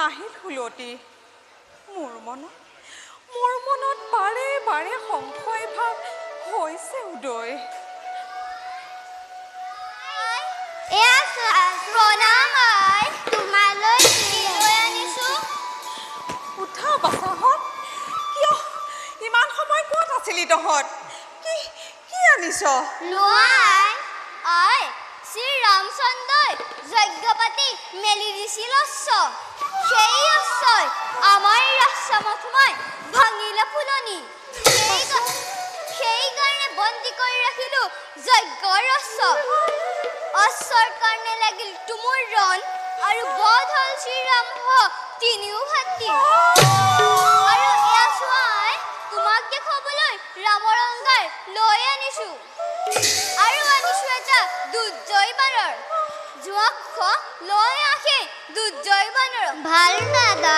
নাহিল হুলতি মোৰ মনত বাৰে বাৰে সংশয় ভাৱ হৈছে উদয় প্ৰণাম তোমালৈ লৈ আনিছো উঠা বাচাহঁত কিয় ইমান সময় ক'ত আছিলি তহঁত কি আনিছ লোৱাই শ্ৰী ৰামচন্দ্ৰই যজ্ঞ পাতি মেলি দিছিল সেই অশ্বই আমাৰ ৰাজমত সোমাই ভাঙিলে ফুলনি সেইকাৰণে বন্দী কৰি ৰাখিলো যজ্ঞৰ অশ্বৰ কাৰণে লাগিল তুমুৰ ৰণ আৰু বধ হ'ল শ্ৰীৰাম তিনিও ভাতৃ আৰু এয়া চোৱাই তোমাক দেখুৱাবলৈ ৰামৰ অংগাৰ লৈ আনিছো আৰু আনিছো এটা দুৰ্জয় বানৰ যোৱাক লৈ আহে দুৰ্জয় বানৰ ভাল দাদা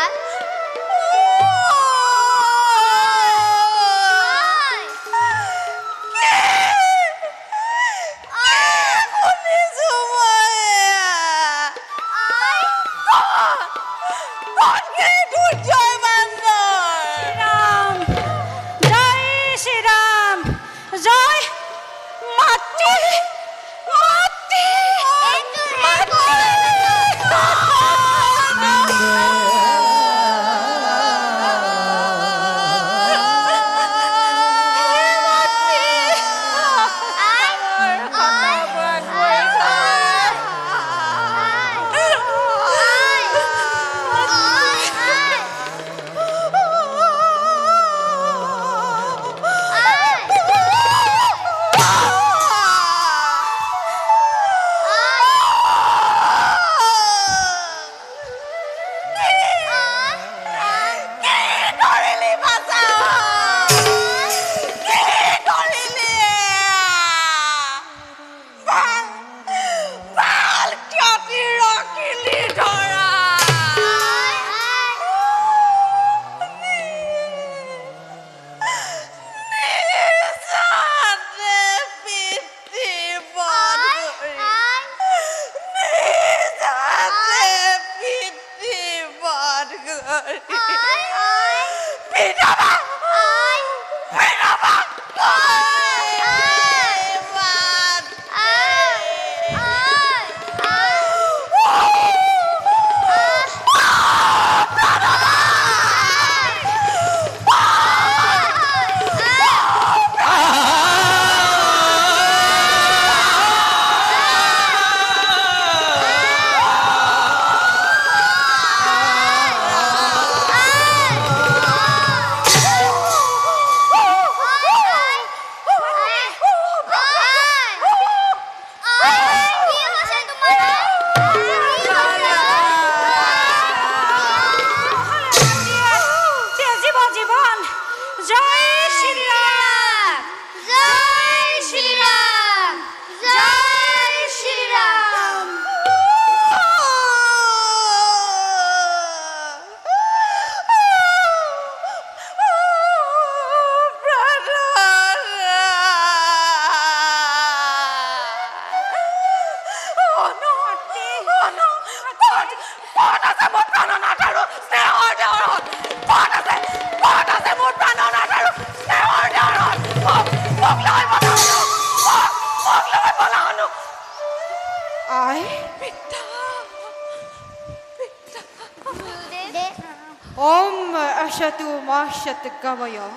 Ashatu ma shat gamaya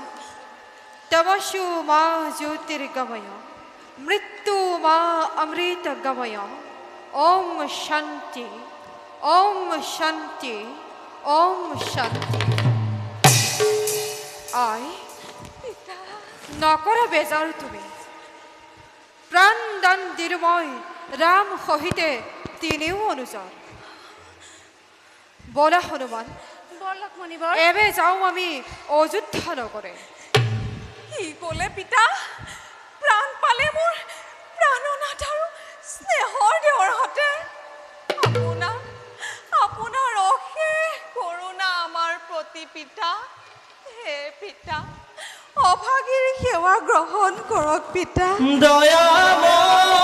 Tamashu ma jyotir gamaya Mrittu ma amrita gamaya Om Shanti Om Shanti Om Shanti I Nakora bejar tumi Pran dan dirmoy Ram hohite tineu অনুযার বলা হনুমান এবে যাও আমি অযোধ্যা নগরে কি ক'লে পিতা প্ৰাণ পালে মোৰ প্ৰাণনাথ আৰু স্নেহৰ দেৱৰ হতে আপোনাৰ অশেষ কৰুণা আমাৰ প্ৰতি পিতা হে পিতা অভাগীৰ সেৱা গ্ৰহণ কৰক পিতা দয়াময়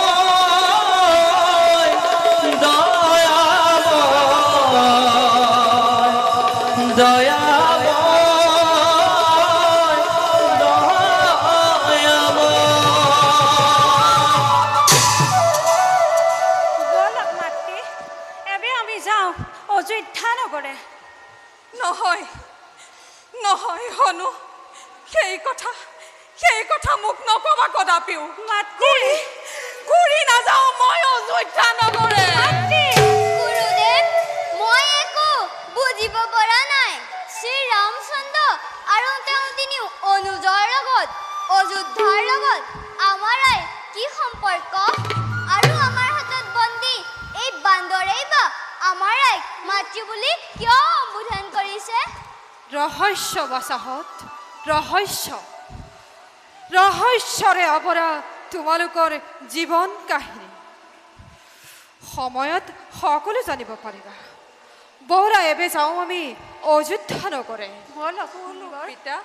বলক মাতৃ এবে আমি যাওঁ অযোধ্যা নগৰে নহয় নহয় হনু সেই কথা মোক নকবা কদাপিও মাতৃ ঘূৰি নাযাওঁ মই অযোধ্যা নগৰে গুৰুদেৱ মই একো বুজিব পৰা নাই শ্ৰী ৰামচন্দ্ৰ আৰু তেওঁ তিনি অনুজৰ লগত অযোধ্যাৰ লগত আমাৰ কি সম্পৰ্ক আৰু আমাৰ হাতত বন্দী এই বান্দৰেই বা আমাৰ মাতৃ বুলি কিয় সম্বোধন কৰিছে ৰহস্য বাচাহত ৰহস্যৰে অপৰা তোমালোকৰ জীৱন কাহিনী সময়ত সকলো জানিব পাৰিবা বৌৰা এবে যাওঁ আমি অযোধ্যা নগৰে বলক পিতা